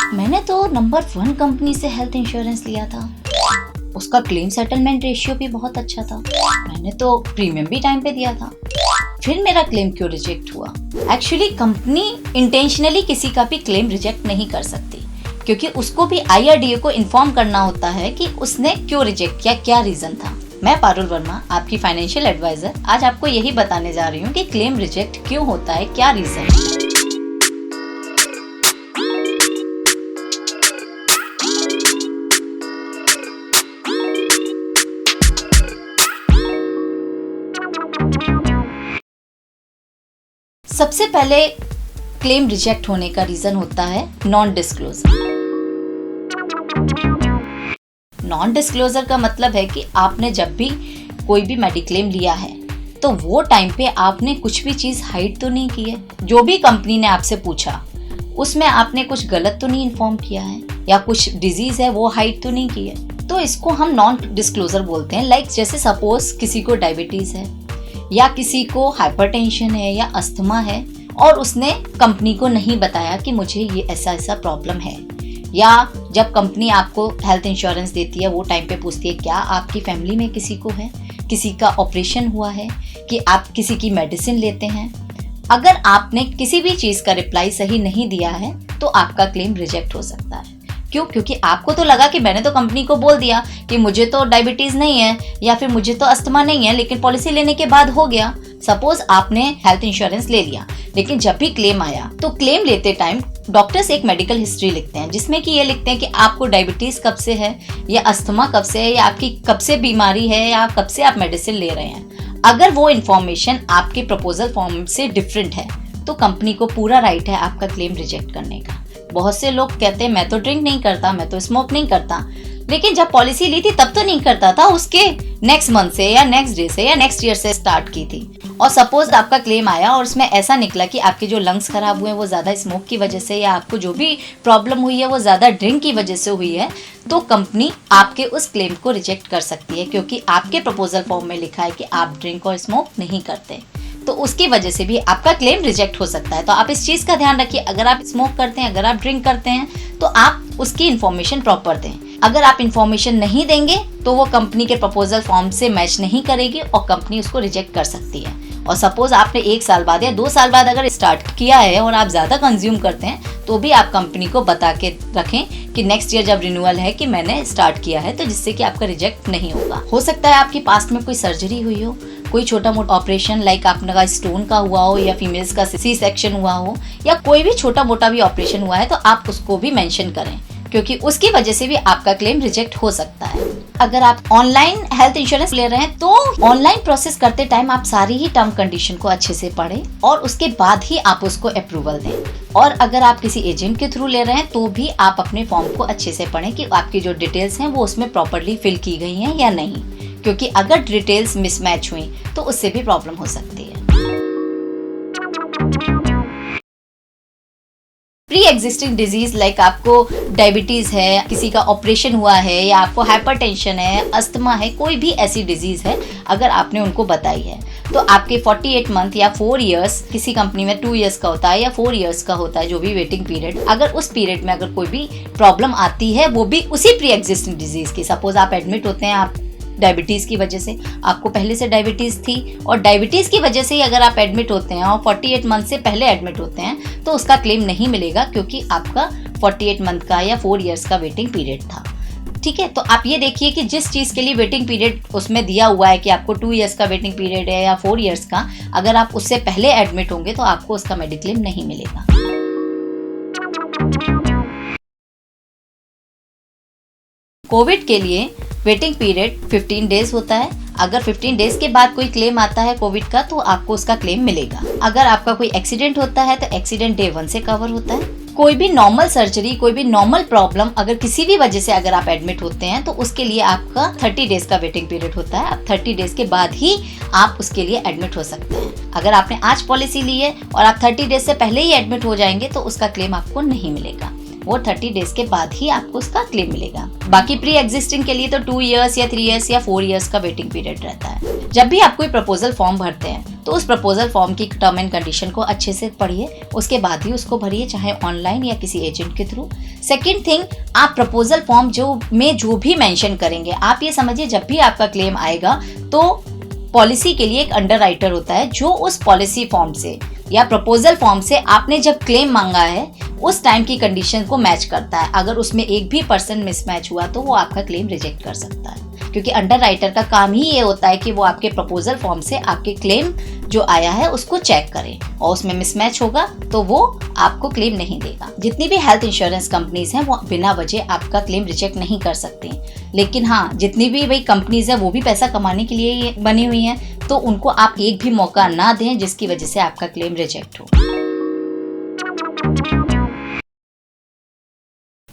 मैंने तो number 1 company से हेल्थ इंश्योरेंस लिया था। उसका क्लेम सेटलमेंट रेशियो भी बहुत अच्छा था। मैंने तो प्रीमियम भी टाइम पे दिया था। फिर मेरा क्लेम क्यों रिजेक्ट हुआ? एक्चुअली कंपनी इंटेंशनली किसी का भी क्लेम रिजेक्ट नहीं कर सकती, क्योंकि उसको भी IRDA को इन्फॉर्म करना होता है कि उसने क्यों रिजेक्ट किया, क्या रीजन था। मैं पारुल वर्मा, आपकी फाइनेंशियल एडवाइजर, आज आपको यही बताने जा रही हूँ कि क्लेम रिजेक्ट क्यों होता है, क्या रीजन है। सबसे पहले क्लेम रिजेक्ट होने का रीजन होता है नॉन डिस्क्लोजर। नॉन डिस्क्लोजर का मतलब है कि आपने जब भी कोई भी मेडिक्लेम लिया है तो वो टाइम पे आपने कुछ भी चीज हाइड तो नहीं की है। जो भी कंपनी ने आपसे पूछा उसमें आपने कुछ गलत तो नहीं इन्फॉर्म किया है, या कुछ डिजीज है वो हाइड तो नहीं की है। तो इसको हम नॉन डिस्क्लोजर बोलते हैं। लाइक जैसे सपोज किसी को डायबिटीज है, या किसी को हाइपरटेंशन है, या अस्थमा है, और उसने कंपनी को नहीं बताया कि मुझे ये ऐसा ऐसा प्रॉब्लम है। या जब कंपनी आपको हेल्थ इंश्योरेंस देती है वो टाइम पे पूछती है क्या आपकी फैमिली में किसी को है, किसी का ऑपरेशन हुआ है, कि आप किसी की मेडिसिन लेते हैं। अगर आपने किसी भी चीज का रिप्लाई सही नहीं दिया है तो आपका क्लेम रिजेक्ट हो सकता है। क्यों? क्योंकि आपको तो लगा कि मैंने तो कंपनी को बोल दिया कि मुझे तो डायबिटीज नहीं है या फिर मुझे तो अस्थमा नहीं है, लेकिन पॉलिसी लेने के बाद हो गया। सपोज आपने हेल्थ इंश्योरेंस ले लिया, लेकिन जब भी क्लेम आया तो क्लेम लेते टाइम डॉक्टर्स एक मेडिकल हिस्ट्री लिखते हैं, जिसमें कि ये लिखते हैं कि आपको डायबिटीज कब से है, या अस्थमा कब से है, या आपकी कब से बीमारी है, या कब से आप मेडिसिन ले रहे हैं। अगर वो इन्फॉर्मेशन आपके प्रपोजल फॉर्म से डिफरेंट है तो कंपनी को पूरा राइट है आपका क्लेम रिजेक्ट करने का। बहुत से लोग कहते हैं मैं तो ड्रिंक नहीं करता, मैं तो स्मोक नहीं करता, लेकिन जब पॉलिसी ली थी तब तो नहीं करता था, उसके नेक्स्ट मंथ से या नेक्स्ट डे से या नेक्स्ट ईयर से स्टार्ट की थी। और सपोज आपका क्लेम आया और उसमें ऐसा निकला कि आपके जो लंग्स खराब हुए वो ज्यादा स्मोक की वजह से, या आपको जो भी प्रॉब्लम हुई है वो ज्यादा ड्रिंक की वजह से हुई है, तो कंपनी आपके उस क्लेम को रिजेक्ट कर सकती है, क्योंकि आपके प्रपोजल फॉर्म में लिखा है कि आप ड्रिंक और स्मोक नहीं करते। तो उसकी वजह से भी आपका क्लेम रिजेक्ट हो सकता है। तो आप इस चीज का ध्यान रखिए, अगर आप स्मोक करते हैं, अगर आप ड्रिंक करते हैं, तो आप उसकी इन्फॉर्मेशन प्रॉपर दें। अगर आप इन्फॉर्मेशन नहीं देंगे तो वो कंपनी के प्रपोजल फॉर्म से मैच नहीं करेगी और कंपनी उसको रिजेक्ट कर सकती है। और सपोज आपने 1 साल बाद या 2 साल बाद अगर स्टार्ट किया है और आप ज्यादा कंज्यूम करते हैं, तो भी आप कंपनी को बता के रखें कि नेक्स्ट ईयर जब रिन्यूअल है कि मैंने स्टार्ट किया है, तो जिससे कि आपका रिजेक्ट नहीं होगा। हो सकता है आपकी पास्ट में कोई सर्जरी हुई हो, कोई छोटा मोटा ऑपरेशन, लाइक आपका स्टोन का हुआ हो, या फीमेल्स का सी सेक्शन हुआ हो, या कोई भी छोटा मोटा भी ऑपरेशन हुआ है, तो आप उसको भी मेंशन करें, क्योंकि उसकी वजह से भी आपका क्लेम रिजेक्ट हो सकता है। अगर आप ऑनलाइन हेल्थ इंश्योरेंस ले रहे हैं तो ऑनलाइन प्रोसेस करते टाइम आप सारी ही टर्म कंडीशन को अच्छे से पढ़ें और उसके बाद ही आप उसको अप्रूवल दें। और अगर आप किसी एजेंट के थ्रू ले रहे हैं तो भी आप अपने फॉर्म को अच्छे से पढ़ें कि आपकी जो डिटेल्स हैं वो उसमें प्रॉपरली फिल की गई हैं या नहीं, क्योंकि अगर डिटेल्स मिसमैच हुई तो उससे भी प्रॉब्लम हो सकती है। प्री एग्जिस्टिंग डिजीज, लाइक आपको डायबिटीज है, किसी का ऑपरेशन हुआ है, या आपको हाइपरटेंशन है, अस्थमा है, कोई भी ऐसी डिजीज है, अगर आपने उनको बताई है तो आपके 48 मंथ या 4 इयर्स, किसी कंपनी में 2 इयर्स का होता है या 4 इयर्स का होता है, जो भी वेटिंग पीरियड, अगर उस पीरियड में अगर कोई भी प्रॉब्लम आती है, वो भी उसी प्री एग्जिस्टिंग डिजीज की, सपोज आप एडमिट होते हैं, आप डायबिटीज की वजह से, आपको पहले से डायबिटीज थी और डायबिटीज की वजह से ही अगर आप एडमिट होते हैं और 48 मंथ से पहले एडमिट होते हैं, तो उसका क्लेम नहीं मिलेगा, क्योंकि आपका 48 मंथ का या 4 इयर्स का वेटिंग पीरियड था। ठीक है, तो आप ये देखिए कि जिस चीज के लिए वेटिंग पीरियड उसमें दिया हुआ है कि आपको 2 इयर्स का वेटिंग पीरियड है या 4 इयर्स का, अगर आप उससे पहले एडमिट होंगे तो आपको उसका मेडिक्लेम नहीं मिलेगा। कोविड के लिए वेटिंग पीरियड 15 डेज होता है। अगर 15 डेज के बाद कोई क्लेम आता है कोविड का तो आपको उसका क्लेम मिलेगा। अगर आपका कोई एक्सीडेंट होता है तो एक्सीडेंट डे 1 से कवर होता है। कोई भी नॉर्मल सर्जरी, कोई भी नॉर्मल प्रॉब्लम अगर किसी भी वजह से अगर आप एडमिट होते हैं तो उसके लिए आपका 30 डेज का वेटिंग पीरियड होता है। अब 30 डेज के बाद ही आप उसके लिए एडमिट हो सकते हैं। अगर आपने आज पॉलिसी ली है और आप 30 डेज से पहले ही एडमिट हो जाएंगे तो उसका क्लेम आपको नहीं मिलेगा, वो 30 डेज के बाद ही आपको उसका क्लेम मिलेगा। बाकी प्री एग्जिस्टिंग के लिए तो 2 इयर्स या 3 इयर्स या 4 इयर्स का वेटिंग पीरियड रहता है। जब भी आप कोई प्रपोजल फॉर्म भरते हैं तो उस प्रपोजल फॉर्म की टर्म एंड कंडीशन को अच्छे से पढ़िए, उसके बाद ही उसको भरिए, चाहे ऑनलाइन या किसी एजेंट के थ्रू। सेकेंड थिंग, आप प्रपोजल फॉर्म जो भी मेंशन करेंगे, आप ये समझिए जब भी आपका क्लेम आएगा तो पॉलिसी के लिए एक अंडरराइटर होता है जो उस पॉलिसी फॉर्म से या प्रपोजल फॉर्म से आपने जब क्लेम मांगा है उस टाइम की कंडीशन को मैच करता है। अगर उसमें एक भी पर्सन मिसमैच हुआ तो वो आपका क्लेम रिजेक्ट कर सकता है, क्योंकि अंडरराइटर का काम ही ये होता है कि वो आपके प्रपोजल फॉर्म से आपके क्लेम जो आया है उसको चेक करें, और उसमें मिसमैच होगा तो वो आपको क्लेम नहीं देगा। जितनी भी हेल्थ इंश्योरेंस कंपनीज हैं वो बिना वजह आपका क्लेम रिजेक्ट नहीं कर सकती, लेकिन हाँ, जितनी भी भाई कंपनीज है वो भी पैसा कमाने के लिए बनी हुई हैं, तो उनको आप एक भी मौका ना दें जिसकी वजह से आपका क्लेम रिजेक्ट हो।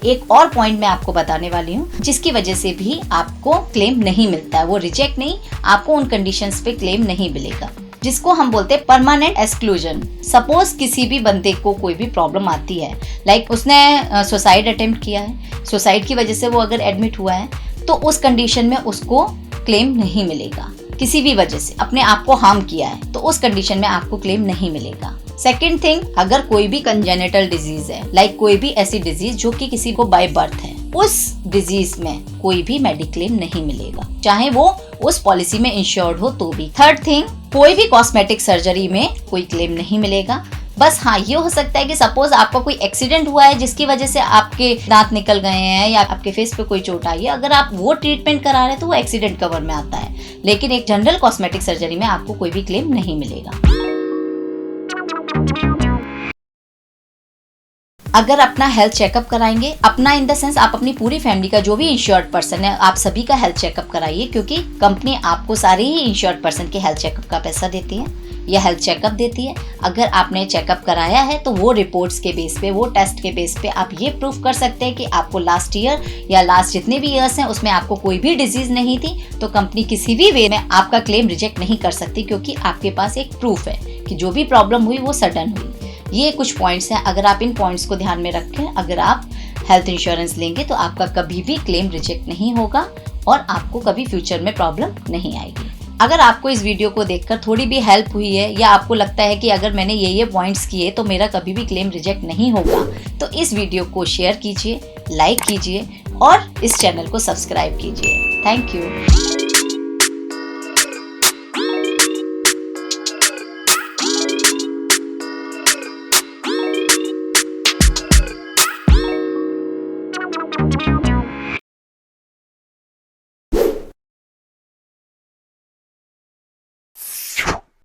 एक और पॉइंट मैं आपको बताने वाली हूँ जिसकी वजह से भी आपको क्लेम नहीं मिलता है, वो रिजेक्ट नहीं, आपको उन कंडीशंस पे क्लेम नहीं मिलेगा, जिसको हम बोलते हैं परमानेंट एक्सक्लूजन। सपोज किसी भी बंदे को कोई भी प्रॉब्लम आती है, लाइक उसने सुसाइड अटेम्प्ट किया है, सुसाइड की वजह से वो अगर एडमिट हुआ है तो उस कंडीशन में उसको क्लेम नहीं मिलेगा। किसी भी वजह से अपने आप को हार्म किया है तो उस कंडीशन में आपको क्लेम नहीं मिलेगा। सेकेंड थिंग, अगर कोई भी कंजेनिटल डिजीज है, लाइक कोई भी ऐसी डिजीज जो कि किसी को बाय बर्थ है, उस डिजीज में कोई भी मेडिक्लेम नहीं मिलेगा, चाहे वो उस पॉलिसी में इंश्योर्ड हो तो भी। थर्ड थिंग, कोई भी कॉस्मेटिक सर्जरी में कोई क्लेम नहीं मिलेगा। बस हाँ, ये हो सकता है कि सपोज आपका कोई एक्सीडेंट हुआ है जिसकी वजह से आपके दांत निकल गए हैं या आपके फेस पे कोई चोट आई है, अगर आप वो ट्रीटमेंट करा रहे हैं तो वो एक्सीडेंट कवर में आता है, लेकिन एक जनरल कॉस्मेटिक सर्जरी में आपको कोई भी क्लेम नहीं मिलेगा। अगर अपना हेल्थ चेकअप कराएंगे, अपना इन द सेंस आप अपनी पूरी फैमिली का जो भी इंश्योर्ड पर्सन है आप सभी का हेल्थ चेकअप कराइए, क्योंकि कंपनी आपको सारे ही इंश्योर्ड पर्सन के हेल्थ चेकअप का पैसा देती है या हेल्थ चेकअप देती है। अगर आपने चेकअप कराया है तो वो रिपोर्ट्स के बेस पे, वो टेस्ट के बेस पे आप ये प्रूफ कर सकते हैं कि आपको लास्ट ईयर या लास्ट जितने भी ईयर्स हैं उसमें आपको कोई भी डिजीज नहीं थी, तो कंपनी किसी भी वे में आपका क्लेम रिजेक्ट नहीं कर सकती, क्योंकि आपके पास एक प्रूफ है कि जो भी प्रॉब्लम हुई वो सडन हुई। ये कुछ पॉइंट्स हैं, अगर आप इन पॉइंट्स को ध्यान में रखें, अगर आप हेल्थ इंश्योरेंस लेंगे तो आपका कभी भी क्लेम रिजेक्ट नहीं होगा और आपको कभी फ्यूचर में प्रॉब्लम नहीं आएगी। अगर आपको इस वीडियो को देखकर थोड़ी भी हेल्प हुई है या आपको लगता है कि अगर मैंने ये पॉइंट्स किए तो मेरा कभी भी क्लेम रिजेक्ट नहीं होगा, तो इस वीडियो को शेयर कीजिए, लाइक कीजिए और इस चैनल को सब्सक्राइब कीजिए। Thank you.